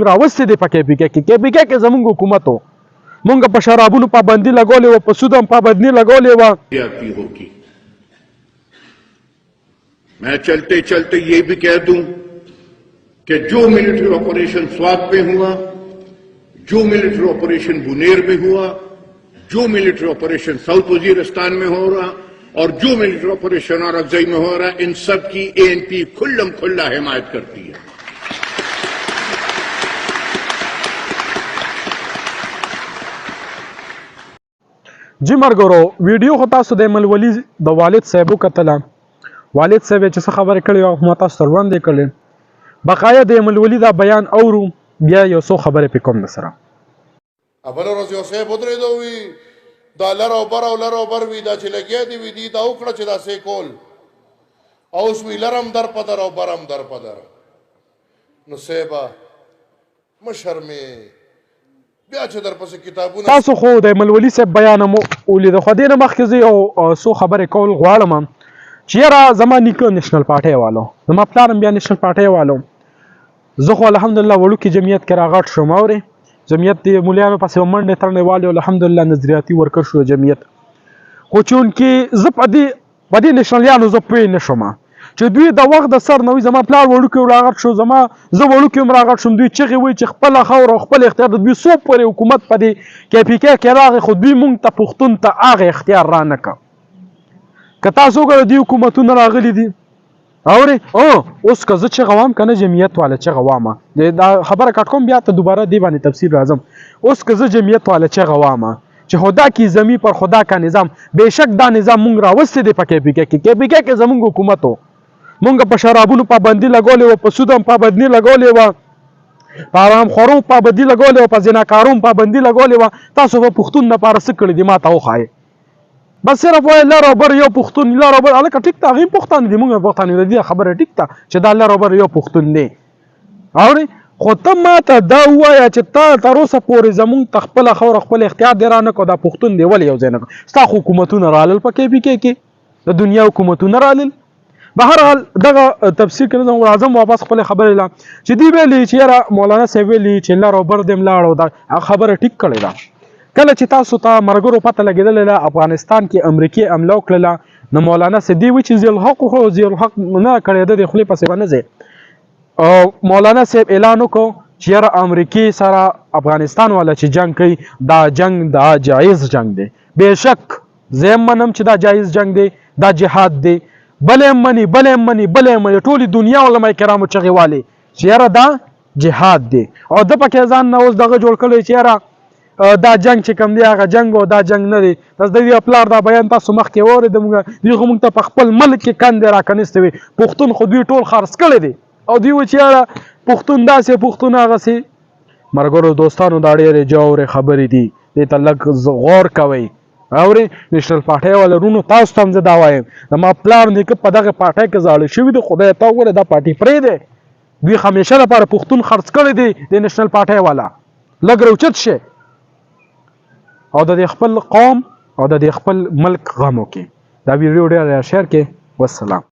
راوستي دی په KPK کې زمونږ حکومت و مونږ په شرابونو پابندي لګولې وه په سود هم پابندي لګولې وه. मैं चलते चलते ये भी कह दूं कि जो मिलिट्री ऑपरेशन स्वात में हुआ, जो मिलिट्री ऑपरेशन बुनेर में हुआ, जो मिलिट्री ऑपरेशन साउथ वजीरिस्तान में हो रहा और जो मिलिट्री ऑपरेशन औरंगजेब में हो रहा, इन सब की ANP खुल्लम खुल्ला हिमायत करती है. जी مرګرو ویډیو خو تاسو د ملولي د والد صاحب کتله والد صاحب چې څه خبرې کړې او ما تاسو وړاندې کړې بقایا د ملولي دا بیان اورو بیا یو څو خبرې په کوم سره ابل ورځ یو صاحب ودرې دوی دا لر او بر وی دا چې لګیا دی وی دی دا وکړه چې دا سې کول او اوس وی لرم در پدر او برم در پدر نو سیبا مشرمه بیا چې در پسې کتابونه تاسو خو د ملولي صاحب بیان مو ولید خو دې نه مخکې زه یو څو خبرې کول غواړم چې یاره زما نیکه نېشنل پارټۍ والو زما پلار هم بیا نېشنل پارټۍ والو زه خو الحمدلله وړوکي جمعیت کې راغټ شوم اورې جمعیت د مولیانو پسې منډې ترنې والي الحمدلله نظریاتي ورکر شو جمعیت خو چونکې زه په دې نېشنلیانو زه پوه نه شوم چې دوی د وخت د سر نه وي زما پلار وړوکی راغټ شو زه وړوکی هم راغټ شوم دوی چغې وایي چې خپله خاوره او خپل اختیار د دوی څو پورې حکومت په دې KPK کې راغی خو دوی مونږ ته پښتون ته هغه اختیار را نه کړ که تاسو وګورئ دوی حکومتونه راغلي دي اورې اوس که زه چغه وام که نه جمعیت والا چغه وامه دا خبره کټ کوم بیا ته دوباره دې باندې تفصیل راځم اوس که زه جمعیت والا چغه وامه چې خدا کی زمین پر خدا کا نظام بېشک دا نظام مونږ راوستې دی په KPK کې زمونږ حکومت و مونږ په شرابونو پابندي لګولې وه په سود هم پابندي لګولې وه په حرام خورو پابندي لګولې وه په زناکارو پابندي لګولې وه تاسو به پښتون دپاره څه کړي دي ما ته وښایئ بس صرف وایي لر او بر یو پښتون لر او بر هلکه ټیک ته هغې هم پښتانه دي مونږ پښتانه یو د دې خبره ټیک ته چې دا لر او بر یو پښتون دی اورې خو ته ما ته دا ووایه چې تا تر اوسه پورې زمونږ ته خپله خاوره خپل اختیار دی را نه کړو دا پښتون دی ولې یو ځای نه کړو ستا خو حکومتونه رالل په KPK کې د دنیا حکومتونه رالل به هر حال دغه تفسیر کې نه راځم واپس خپل خبرې لا چې دی ویلي چې یاره مولانا صاحب ویلي چې لر او بر دې لاړ او دا خبره ټیک کړې ده کله چې تاسو ته مرګرو پته لګېدله افغانستان کې امریکې حمله وکړله نو مولانا صاحب دی وایي چې ضیاءالحق خو ضیاءالحق نه کړی ده د خولې پسې به نه ځې او مولانا صاحب اعلان وکړو چې یاره امریکې سره افغانستان والا چې جنګ کوي دا جنګ دا جایز جنګ دی بېشک زه هم منم چې دا جایز جنګ دی دا جهاد دی بلې مني ټولې دنیا علما کرامو چغې والي چې یاره دا جهاد دی او ده پکې ځان نه اوس دغه جوړ کړی چې یاره دا جنګ چې کوم دی هغه جنګ او دا جنګ نه دی د دې پلار دا بیان تاسو مخکې واورېدم دوی خو موږ ته په خپل ملک کې کندې راکنیستې وي پښتون خو دوی ټول خرڅ کړی دی او دوی وایي چې یاره پښتون داسې پښتون هغسې مرګرو دوستانو دا ډېرې جوړې خبرې دي دې ته لږ غور کوئ اورې نېشنل پارټۍ والا رونو تاسو ته هم زه دا وایم زما پلار نیکه په دغه پارټۍ کې زاړه شوي دي خدای ته وګوره دا پارټي پرېږدی دوی همیشه لپاره پښتون خرڅ کړی دی د نېشنل پارټۍ والا لږ راوچت شي او د دې خپل قوم او د دې خپل ملک غم وکړي دا ویډیو ډېر شیر کړئ والسلام